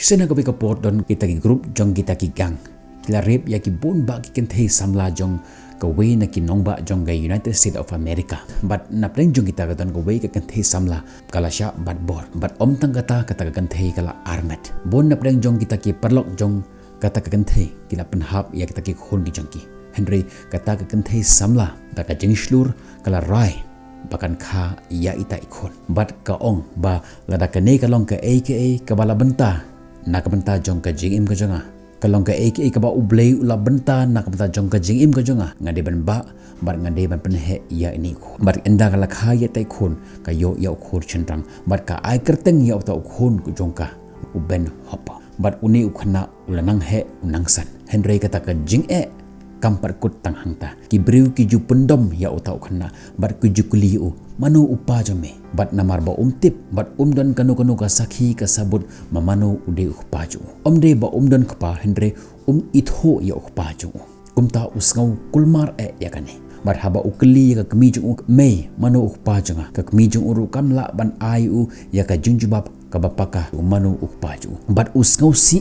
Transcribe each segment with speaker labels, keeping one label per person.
Speaker 1: Kisana kapi kapot don kita ki grup jong kita ki gang. Kila rep ya ki bon ba ki kenthe samla jong kaway na kinongba jong ga United States of America. But napleng jong kita don kaway ka kenthe samla kala sya bat bor. But om tang kata ka kenthe kala armet. Bon napleng jong kita ki perlok jong kata ka kenthe kila penhap ya kita ki khon ki jong ki. Henry kata ka kenthe samla da ka jeng slur kala rai bahkan kha ya ita ikon. But ka ong ba lada ka ne kalong ka aka ka bala benta nak benta jong ka jing im ka jonga kalong ka aka ka ba ublei ula benta nak benta jong ka jing im ka jonga ngade ban ba bar ngade ban penhe ya ini ko bar enda kala khaya tai khon ka yo ya khor chendang bar ka ai kerteng ya ta khon ku jong ka uben hopa bar uni ukhna ulanang he unangsan Henry kata ka jing kampar kut tang hangta ki briu ki ju pendom ya uta ukhna bar ku ju kuliu manu upa jome bat namar ba umtip bat umdon kanu ka sakhi ka sabut mamanu ude upaju omde ba umdon kpa Henry itho ya upaju kumta usngau kulmar ya kane bar haba ukli ka kmi ju me manu upaju ka kmi ju uru kamla ban ayu ya ka jungjubab ka bapaka manu upaju bat usngau si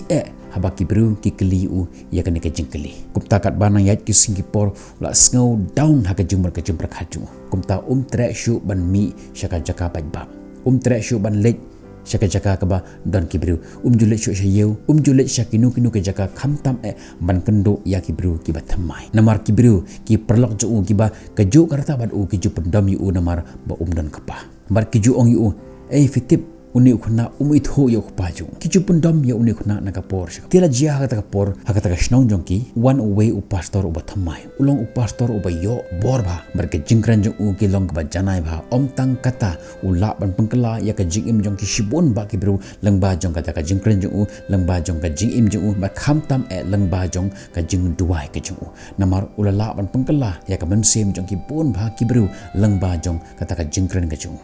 Speaker 1: haba kibru ki keliu ya kan ke jengkeli kumta kat banang yat ki Singapore la ngau down ha ka jumber khaju kumta trek shu ban mi syaka jaka bajba trek shu ban lek syaka jaka ka ba don kibru julet shu syeu julet syakinu ke jaka khamtam ban kendo ya kibru ki bathamai namar kibru ki perlok ju ki ba keju karta ban ki ju pendam yu namar ba don kapa bar ki ju ong yu fitip uni ukhna itho yo khpaju kichu pundam ya uni ukhna nakapor tila jia hakata kapor hakata kashnong jongki one way u pastor u bathamai ulong u pastor u bayo borba barke jingkran jong u kilong ba janai ba omtang kata ula ban pengkela ya ka jingim jongki shibon ba ki bru lengba jong kata ka jingkran jong u lengba jong ka jingim jong u ba khamtam lengba jong ka jing duai ka jong u namar ulala ban pengkela ya ka mensem jongki bon ba ki bru lengba jong kata ka jingkran ka jong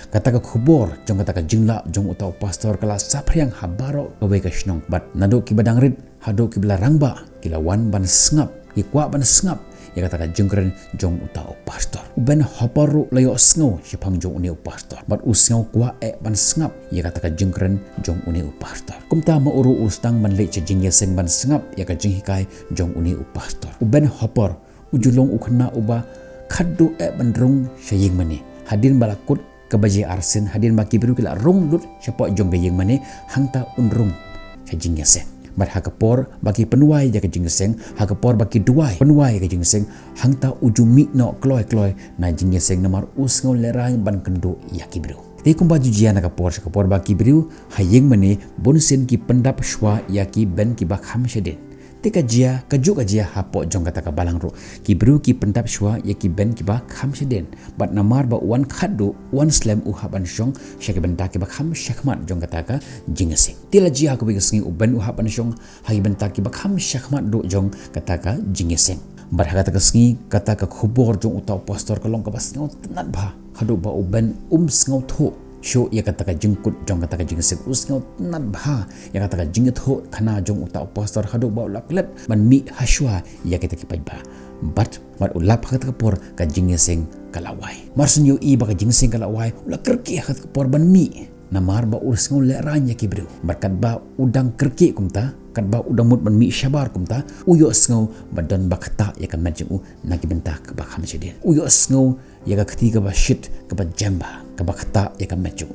Speaker 1: kata ka khubor jong kata ka jingla jong utau pastor kala sapriang habaro kawe ka shnong bat nado ki badang rit hado ki belarangba kila wan ban sngap ki kwa ban sngap ya kata ka jingkren jong utau pastor ben hoparu layo sngo sipang jong uni pastor bat usngau kwa ban sngap ya kata ka jingkren jong uni pastor kumta ma uru ustang ban le che jingya seng ban sngap ya ka jinghikai jong uni pastor ben hopar ujulong ukhna uba khaddu ban rung shaying mani hadin balakut kabaji arsen hadin baki biru kila rong lut siapa jong gayeng mane hangta unrung kajing yaseng bar hakapor baki penuai ja kajing yaseng hakapor baki duai penuai kajing yaseng hangta ujumi no kloy na jing yaseng namar usngol lerang ban kendo yaki biru te kumbaju jiana kapor baki biru hayeng mane bonsen ki pendap shwa yaki ben ki bakham shedin tika jia kajuk jia hapo jong kata ka balang ro ki bru ki pentap shwa ya ki ben ki ba kham seden bat namar ba wan khadu wan slam u haban shong shake ben ta ki ba kham shakmat jong kata ka jingasing tila jia ko bi ngi u ben u haban shong hai ben ta ki ba kham shakmat do jong kata ka jingasing bar kata ka sngi kata ka khubor jong utau pastor ka long ka bas ngau tenat ba hadu ba u ben ngau tho show ya kata ka jingkut jong kata ka jingsek usngau nat bha ya kata ka jinget ho khana jong uta pastor hadu ba ulaklet man mi hashwa ya kita ki ba but ulap kata ka por ka jingeseng kalawai marsun yo ba ka jingseng kalawai ula kerki kata ka por ban mi namar ba usngau le ranya ki bro berkat ba udang kerki kumta kat ba udang mut ban mi syabar kumta uyo sngau badan bakta ya ka majung nagi benta ka ba kham sedin uyo sngau ya ka ketiga ba shit ka ba jamba ka ba khata ya ka majung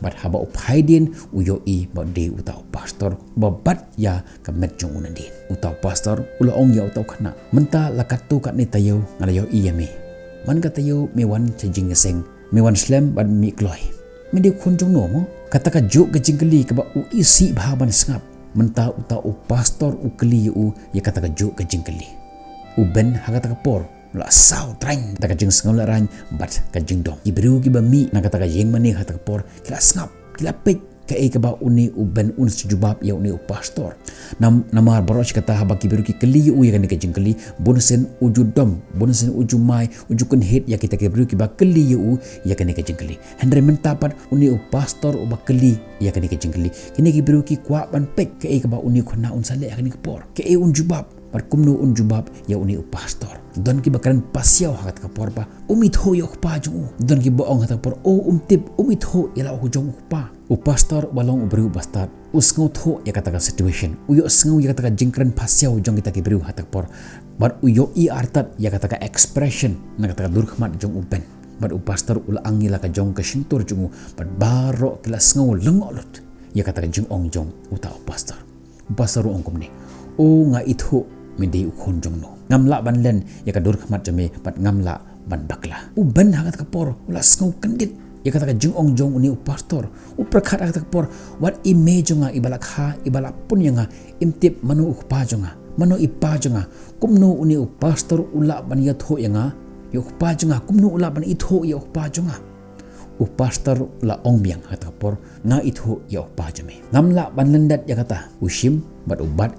Speaker 1: bat haba uphaidin uyo ba de utau pastor ba bat ya ka majung unadin utau pastor ula ong ya utau khana menta lakatu kat ni tayo ngalayo me man ka tayo me wan chajing seng me wan slam ban mi kloy me de khonjong no mo kata ka juk ka jingkeli ka ba isi bhaban sngap menta utau pastor ukli ya kata ka juk ka jingkeli uben hakata ka por la sao train ta ka jing sngol ran bat ka jing dong ibru ki ba mi na kata ka jing mani kata ka por kila sngap kila pek ka ka ba uni uben un sujubab ya uni pastor namar baroch kata haba ki biru ki keli ya kan ka jing keli bonsen ujudom bonsen ujumai ujukun hit ya kita ke biru ki ba keli ya kan ka jing keli hendre mentapat uni pastor ba keli ya kan ka jing keli kini ki biru ki kwa ban pek ka ba uni khona un sale ya kan ka por ka unjubab Parkumno unjubab ya uni pastor. Don ki bakaran pasiaw hakat ka porpa. Umitho ya ukpa jung. Don ki boong hatak por tip umitho ila hujong ukpa. Pastor balong ubri bastat usngau tho ya kata situation uyo sngau ya kata jingkren pasiau jong kita ki beriu hatak por bar uyo i artat ya kata expression na kata durkhmat jong uben bar pastor ula angila ka jong ka shintur jungu bar baro kila sngau lengolot ya kata jong ong jong uta pastor ong kumni o nga itho mende ukhon jong no ngamla ban len ya ka durkhmat jame bat ngamla ban bakla uben hakat ka por ula sngau kendit ya kata jung ong jong uni pastor uprakhat kata por what image nga ibalak ha ibalak pun yang imtip manu ukpa jonga manu ipa jonga kumno uni pastor ula ban ya tho yang ya ukpa jonga kumno ula ban itho ya ukpa jonga pastor ula ong biang kata por nga itho ya ukpa jame ngamla ban lendat ya kata ushim bat ubat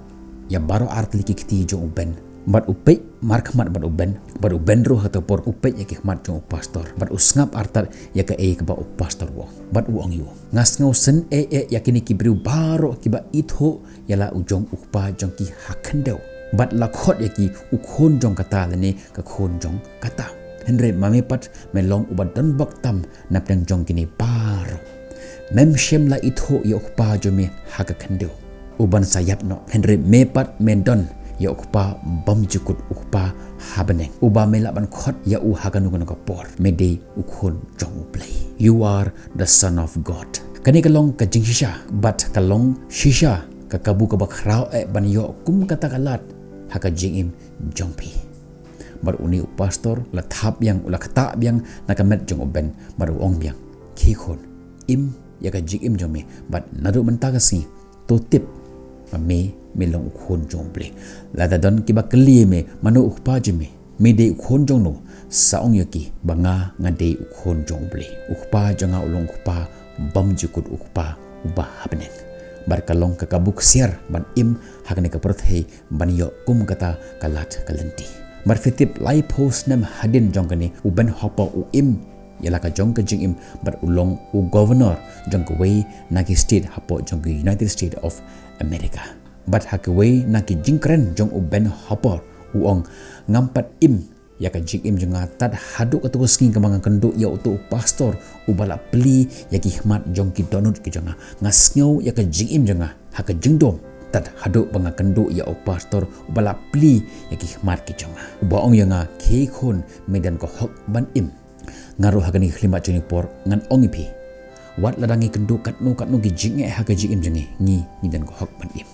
Speaker 1: ya baro artli kiti jong uben bat upay markmat bat uben roh atau por upay ya kihmat jong pastor bat usngap artat ya ka ba pastor wo bat uong yu ngas ngau sen ya kini kibriu baro kiba itho ya la ujong ukpa jong ki hakendau bat lakhot ya ki ukhon jong kata lene ka khon jong kata henry mamepat melong ubat dan baktam napdang jong kini baro mem shem la itho ya ukpa jome hakendau uban sayap no henry mepat mendon ya ukpa bam jukut ukpa habeneng uba melaban khot ya u haganu kono kapor mede ukhon jong play you are the son of god kani kalong ka jingsha but kalong shisha ka kabu ka bakrao ban yo kum kata kalat haka jingim jongpi bar uni pastor la thap yang ula khata biang nakamet jong oben bar ong biang khikhon im ya ka jingim jome but nadu mentagasi to tip me melong ukhon jong ble lada don kiba kli me manu ukpa jeme me de ukhon jong no saong yaki banga ngade ukhon jong ble ukpa jonga ulong ukpa bam jukut ukpa uba habnen bar kalong ka kabuk siar ban im hakne ka perthei ban yo kum kata kalat kalenti bar fitip lai post nam hadin jong kani uben hopo u im yala ka jong ka jing im bar ulong u governor jong ka way nagi state hapo jong ka United States of America but hakwe naki jingkren jong uben hopper uong ngampat im ya ka jing im jonga tad haduk atau sking kamang kenduk ya utu pastor ubala peli ya ki hmat jong ki donut ki jonga ngasngau ya ka jing im jonga haka jingdom tad haduk banga kenduk ya pastor ubala peli ya ki hmat ki jonga ubaong yanga ke khon medan ko hok ban im ngaru hagani khlimat joni por ngan ongipi wat ladangi kenduk katnu ki jing haka jing im jongi ni dan ko hok ban im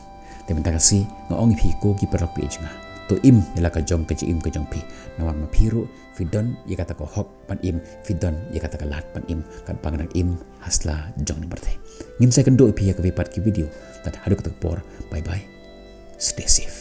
Speaker 1: terima kasih ngong pi ko ki perak pi jinga to im ila ka jong ka im ka jong pi nawang mapiru fidon ya kata ko hok pan im fidon ya kata ka lat pan im kan panganak im hasla jong ni berte ngin saya kendo pi ya ka vipat ki video tad hadu ka por bye bye stay safe